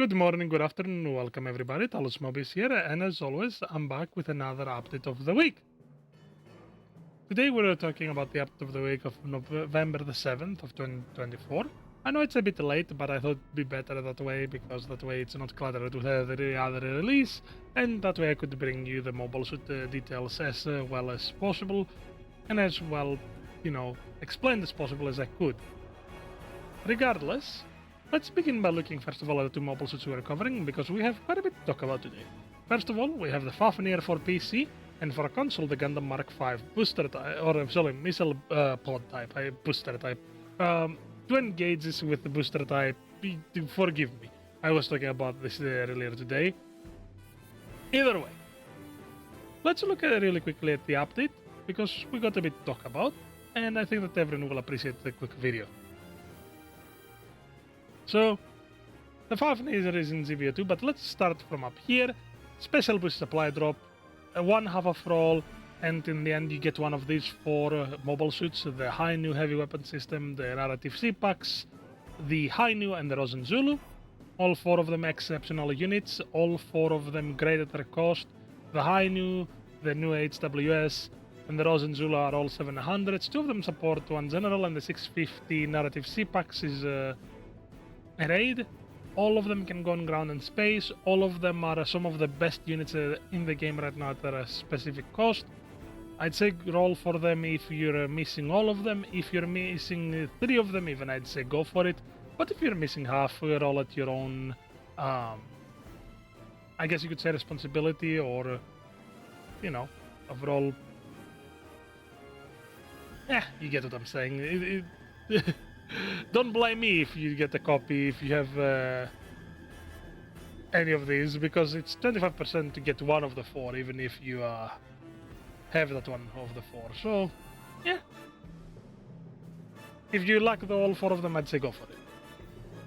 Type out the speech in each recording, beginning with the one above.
Good morning, good afternoon, welcome everybody, Talos Mobis here, and as always, I'm back with another update of the week. Today we're talking about the update of the week of November the 7th of 2024. I know it's a bit late, but I thought it'd be better that way, because that way it's not cluttered with every other release, and that way I could bring you the mobile suit details as well as possible, and as well, explain as possible as I could. Regardless, let's begin by looking first of all at the two mobile suits we're covering, because we have quite a bit to talk about today. First of all, we have the Fafnir for PC, and for a console, the Gundam Mark V booster type, missile pod type, booster type. 2 engages with the booster type. Forgive me, I was talking about this earlier today. Either way, let's look at really quickly at the update, because we got a bit to talk about, and I think that everyone will appreciate the quick video. So, the Fafnir is in ZVO2, but let's start from up here. Special boost supply drop, one half of roll, and in the end you get one of these 4 mobile suits, the High New Heavy Weapon System, the Narrative C-Packs, the High New and the Rosen Zulu. All 4 of them exceptional units, all 4 of them great at their cost. The High New, the new HWS, and the Rosen Zulu are all 700s. 2 of them support 1 general, and the 650 Narrative C-Packs is a raid. All of them can go on ground and space. All of them are some of the best units in the game right now at their specific cost. I'd say roll for them if you're missing all of them. If you're missing 3 of them, even I'd say go for it. But if you're missing half, roll at your own, I guess you could say responsibility, or, overall. You get what I'm saying. Don't blame me if you get a copy, if you have any of these, because it's 25% to get one of the 4, even if you have that one of the 4. So, yeah. If you like all 4 of them, I'd say go for it.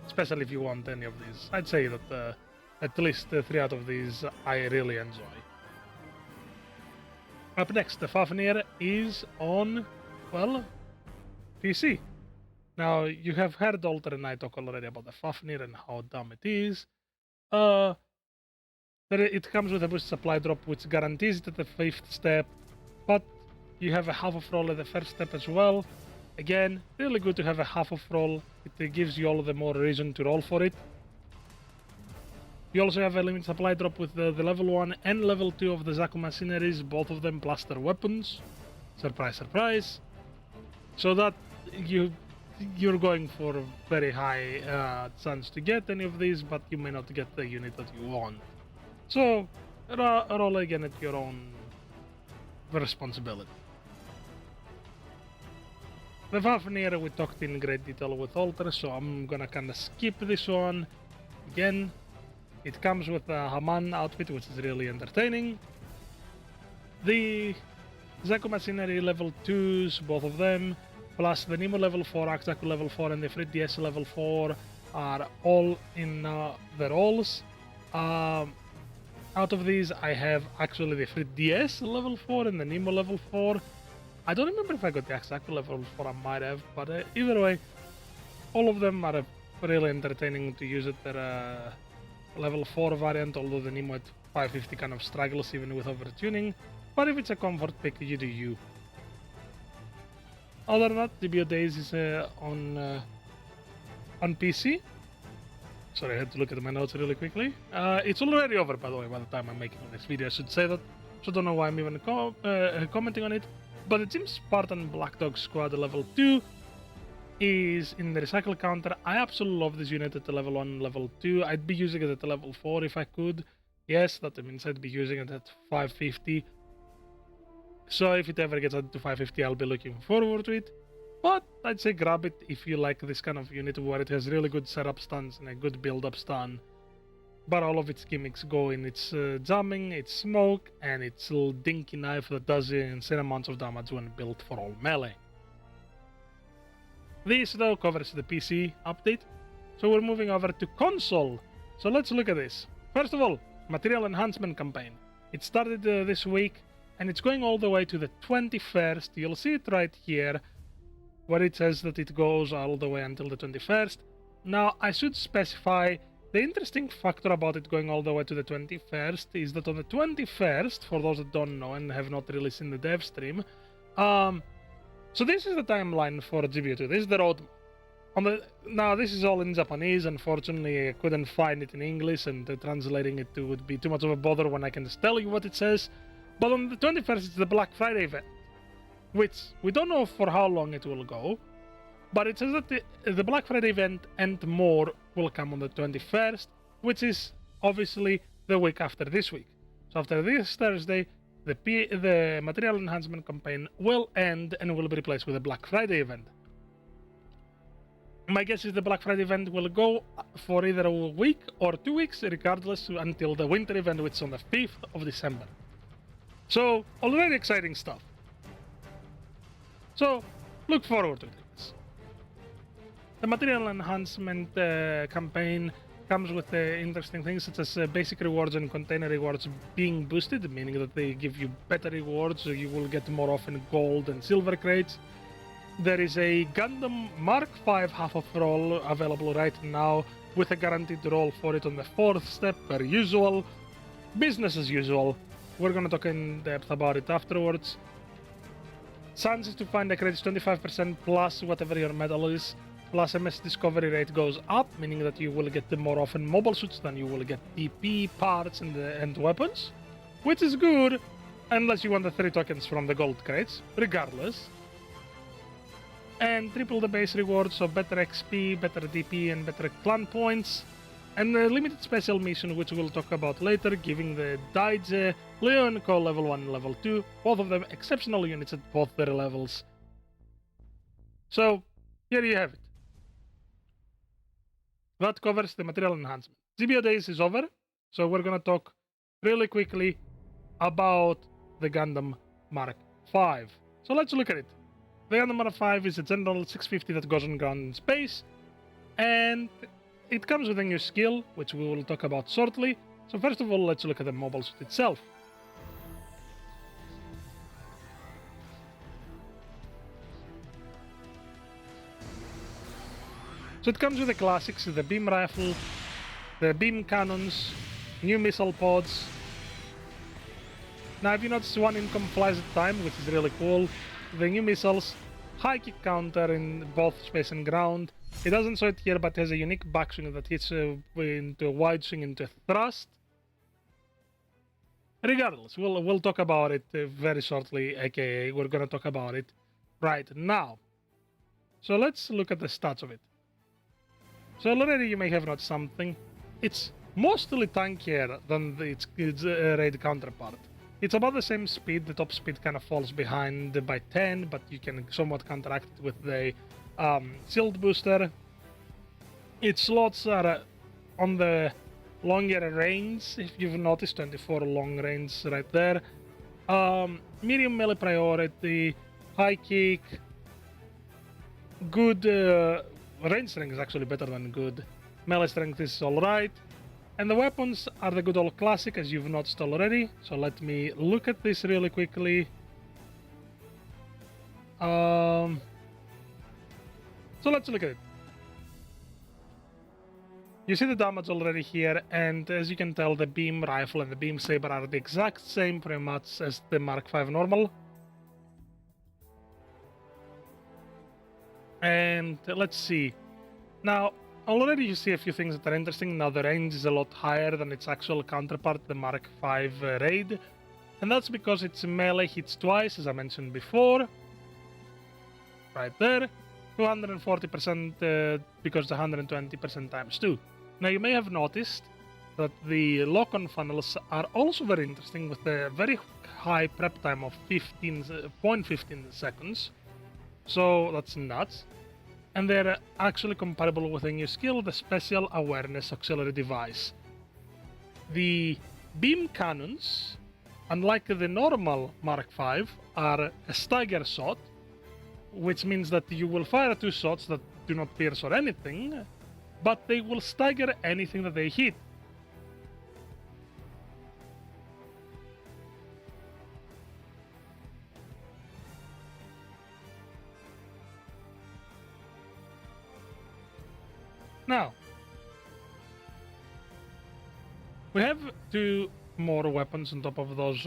Especially if you want any of these. I'd say that at least 3 out of these I really enjoy. Up next, the Fafnir is on, well, PC. Now, you have heard Alter and I talk already about the Fafnir and how dumb it is. It comes with a boost supply drop, which guarantees it at the 5th step, but you have a half of roll at the 1st step as well. Again, really good to have a half of roll. It gives you all the more reason to roll for it. You also have a limited supply drop with the level 1 and level 2 of the Zaku machineries, both of them blaster weapons. Surprise, surprise. So that you're going for a very high chance to get any of these, but you may not get the unit that you want. So, roll again at your own responsibility. The Fafnir we talked in great detail with Alter, so I'm gonna kinda skip this one. Again, it comes with a Haman outfit, which is really entertaining. The Zaku machinery level 2s, both of them, plus the Nemo level 4, Akzaku level 4, and the Frit DS level 4 are all in the rolls. Out of these, I have actually the Frit DS level 4 and the Nemo level 4. I don't remember if I got the Akzaku level 4, I might have, but either way, all of them are really entertaining to use at their level 4 variant, although the Nemo at 550 kind of struggles even with overtuning. But if it's a comfort pick, you do you. Other than that, DBO Days is on PC. Sorry, I had to look at my notes really quickly. It's already over, by the way, by the time I'm making this video. I should say that, so I don't know why I'm even commenting on it. But it seems Spartan Black Dog Squad level 2 is in the recycle counter. I absolutely love this unit at the level 1, level 2. I'd be using it at the level 4 if I could. Yes, that means I'd be using it at 550. So if it ever gets up to 550, I'll be looking forward to it. But I'd say grab it if you like this kind of unit where it has really good setup stuns and a good build-up stun. But all of its gimmicks go in its jamming, its smoke, and its little dinky knife that does insane amounts of damage when built for all melee. This though covers the PC update. So we're moving over to console. So let's look at this. First of all, Material Enhancement Campaign. It started this week, and it's going all the way to the 21st. You'll see it right here, where it says that it goes all the way until the 21st. Now, I should specify the interesting factor about it going all the way to the 21st is that on the 21st, for those that don't know and have not really seen the dev stream, so this is the timeline for GBO2. This is the roadmap. Now this is all in Japanese. Unfortunately, I couldn't find it in English, and translating it would be too much of a bother when I can just tell you what it says. But on the 21st, it's the Black Friday event, which we don't know for how long it will go. But it says that the Black Friday event and more will come on the 21st, which is obviously the week after this week. So after this Thursday, the material enhancement campaign will end and will be replaced with a Black Friday event. My guess is the Black Friday event will go for either a week or 2 weeks, regardless, until the winter event, which is on the 5th of December. So, already exciting stuff. So, look forward to this. The material enhancement campaign comes with interesting things such as basic rewards and container rewards being boosted, meaning that they give you better rewards, so you will get more often gold and silver crates. There is a Gundam Mark V half-off roll available right now with a guaranteed roll for it on the 4th step per usual. Business as usual. We're gonna talk in depth about it afterwards. Chances to find the credits 25% plus whatever your medal is, plus MS discovery rate goes up, meaning that you will get more often mobile suits than you will get DP, parts, and weapons. Which is good, unless you want the 3 tokens from the gold crates, regardless. And triple the base rewards, so better XP, better DP, and better clan points. And a limited special mission, which we'll talk about later, giving the Daije, Leon Co level 1 and level 2, both of them exceptional units at both their levels. So, here you have it. That covers the material enhancement. GBO days is over, so we're gonna talk really quickly about the Gundam Mark V. So let's look at it. The Gundam Mark V is a general 650 that goes on ground in space, and it comes with a new skill, which we will talk about shortly. So first of all, let's look at the mobile suit itself. So it comes with the classics, the beam rifle, the beam cannons, new missile pods. Now if you notice, one income flies at a time, which is really cool. The new missiles, high kick counter in both space and ground. It doesn't show it here, but it has a unique backswing that hits into a wide swing into a thrust. Regardless, we'll talk about it very shortly, aka we're gonna talk about it right now. So let's look at the stats of it. So already you may have noticed something. It's mostly tankier than its raid counterpart. It's about the same speed. The top speed kind of falls behind by 10, but you can somewhat counteract it with the shield booster. Its slots are on the longer range, if you've noticed, 24 long range right there. Medium melee priority, high kick, good range strength is actually better than good. Melee strength is alright. And the weapons are the good old classic, as you've noticed already. So let me look at this really quickly. So let's look at it. You see the damage already here, and as you can tell, the beam rifle and the beam saber are the exact same pretty much as the Mark V normal. And let's see. Now, already you see a few things that are interesting. Now the range is a lot higher than its actual counterpart, the Mark V Raid. And that's because its melee hits twice, as I mentioned before. Right there. 240% because the 120% times 2. Now you may have noticed that the lock-on funnels are also very interesting with a very high prep time of 0.15 seconds. So that's nuts. And they're actually compatible with a new skill, the Special Awareness Auxiliary Device. The beam cannons, unlike the normal Mark V, are a stagger shot, which means that you will fire 2 shots that do not pierce or anything, but they will stagger anything that they hit. Now, We have 2 more weapons on top of those,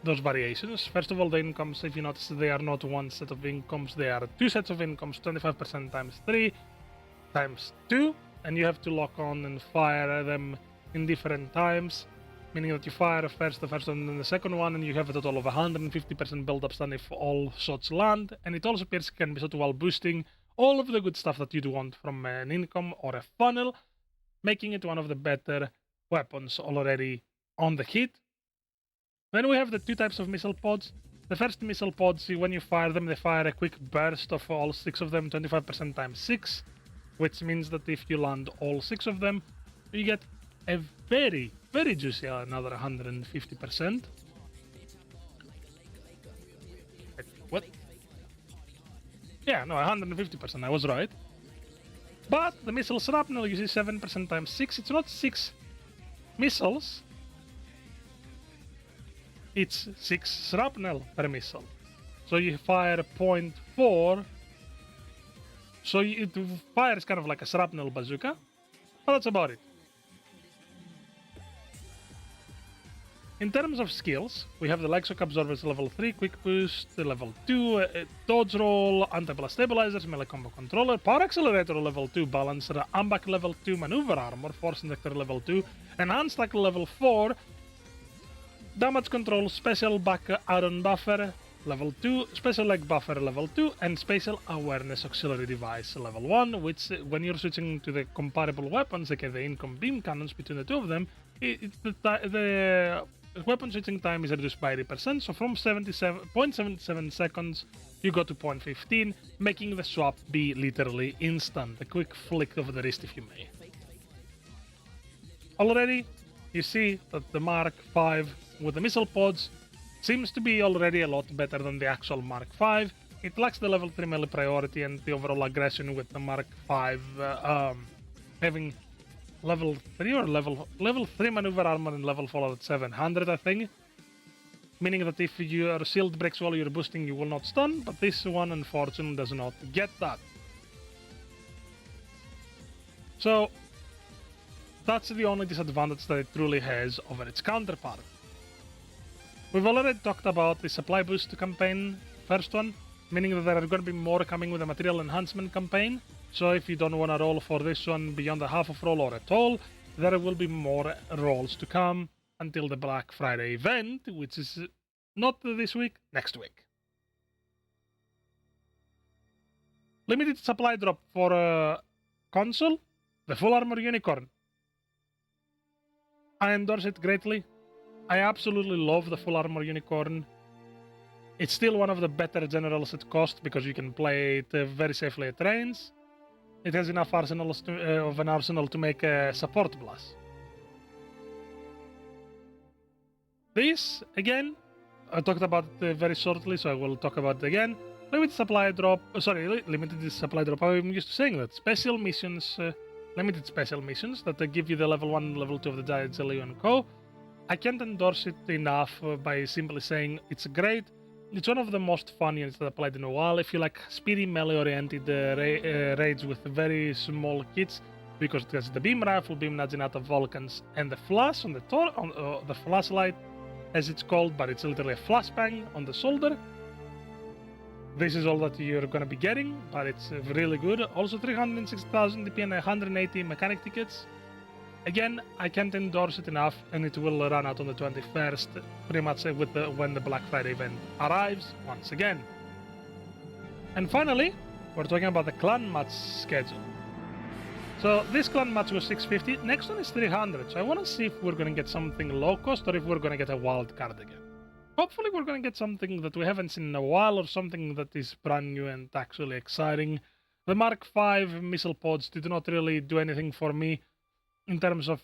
those variations. First of all, the incomes, if you notice, they are not one set of incomes, they are 2 sets of incomes, 25% times 3 times 2, and you have to lock on and fire them in different times, meaning that you fire first the first one and then the second one, and you have a total of 150% build-up stun if all shots land, and it also appears can be shot while boosting all of the good stuff that you'd want from an income or a funnel, making it one of the better weapons already on the hit. Then we have the 2 types of missile pods. The first missile pods, when you fire them, they fire a quick burst of all 6 of them, 25% times 6, which means that if you land all 6 of them, you get a very, very juicy another 150%. What? Yeah, no, 150%, I was right. But the missile shrapnel, you see 7% times 6, it's not 6 missiles, it's 6 shrapnel per missile. So you fire 0.4, so it fires kind of like a shrapnel bazooka, but that's about it. In terms of skills, we have the Light Shock Absorbers level 3, Quick Boost level 2, Dodge Roll, Anti-Blast Stabilizers, Melee Combo Controller, Power Accelerator level 2, Balancer, Ambac level 2, Maneuver Armor, Force Injector level 2, Enhanced Tackle level 4, Damage Control, Special Back Iron Buffer level 2, Special Leg Buffer level 2, and Spatial Awareness Auxiliary Device level 1, which when you're switching to the comparable weapons, like the income beam cannons between the 2 of them, the weapon switching time is reduced by 80%, so from 0.77 seconds you go to 0.15, making the swap be literally instant, a quick flick of the wrist if you may. Already, you see that the Mark V with the missile pods seems to be already a lot better than the actual Mark V. It lacks the level 3 melee priority and the overall aggression with the Mark V having level 3 or level 3 maneuver armor and level 4 at 700, I think. Meaning that if your shield breaks while you're boosting, you will not stun, but this one unfortunately does not get that. So that's the only disadvantage that it truly has over its counterpart. We've already talked about the supply boost campaign, first one, meaning that there are going to be more coming with the material enhancement campaign. So if you don't want to roll for this one beyond a half of roll or at all, there will be more rolls to come until the Black Friday event, which is not this week, next week. Limited supply drop for a console, the Full Armor Unicorn. I endorse it greatly. I absolutely love the Full Armor Unicorn. It's still one of the better generals at cost because you can play it very safely at range. It has enough arsenals of an arsenal to make a support blast. This, again, I talked about it very shortly, so I will talk about it again. Limited supply drop, limited supply drop, I'm used to saying that. Special missions, limited special missions that give you the level 1 and level 2 of the Giant Jelly and Co. I can't endorse it enough by simply saying it's great. It's one of the most fun units that I played in a while. If you like speedy melee-oriented raids with very small kits, because it has the beam rifle, beam Naginata Vulcans, and the flash on the flashlight, as it's called, but it's literally a flashbang on the shoulder. This is all that you're gonna be getting, but it's really good. Also 360,000 DP and 180 mechanic tickets. Again, I can't endorse it enough, and it will run out on the 21st, pretty much when the Black Friday event arrives once again. And finally, we're talking about the clan match schedule. So this clan match was 650, next one is 300, so I want to see if we're going to get something low cost or if we're going to get a wild card again. Hopefully we're going to get something that we haven't seen in a while or something that is brand new and actually exciting. The Mark V missile pods did not really do anything for me in terms of,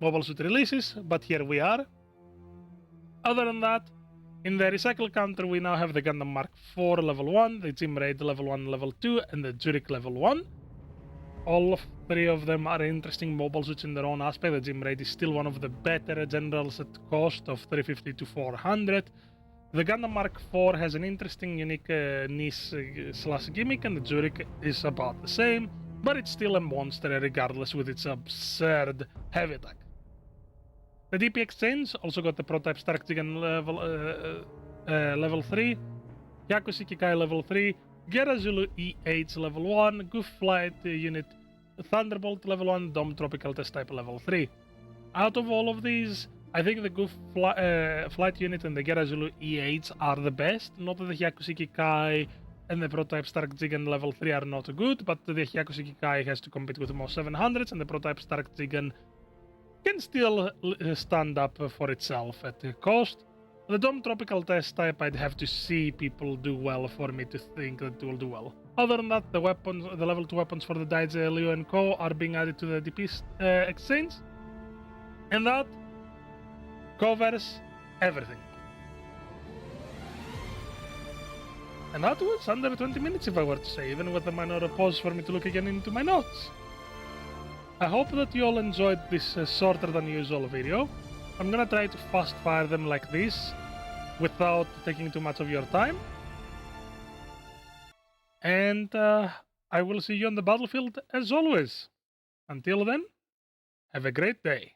mobile suit releases, but here we are. Other than that, in the recycle counter, we now have the Gundam Mark IV level 1, the Jim Raid level 1, level 2, and the Zurich level 1. All 3 of them are interesting mobile suits in their own aspect. The Jim Raid is still one of the better generals at cost of 350 to 400. The Gundam Mark IV has an interesting, unique niche / gimmick, and the Zurich is about the same. but it's still a monster regardless with its absurd heavy attack. The DP Exchange also got the Prototype Stark Jigen level 3, Yakusiki Kai level 3, Gera Zulu E8 level 1, Goof Flight Unit Thunderbolt level 1, Dome Tropical Test Type level 3. Out of all of these, I think the Goof Flight Unit and the Gera Zulu E8s are the best. Not that the Hyakusiki Kai and the Prototype Stark Jigen level 3 are not good, but the Hyakusiki Kai has to compete with the most 700s, and the Prototype Stark Jigen can still stand up for itself at the cost. The Dome Tropical Test Type, I'd have to see people do well for me to think that it will do well. Other than that, the weapons, the level 2 weapons for the Daijie, Liu and Co. are being added to the DP exchange. And that covers everything. And that was under 20 minutes, if I were to say, even with a minor pause for me to look again into my notes. I hope that you all enjoyed this shorter than usual video. I'm gonna try to fast fire them like this, without taking too much of your time. And I will see you on the battlefield as always. Until then, have a great day.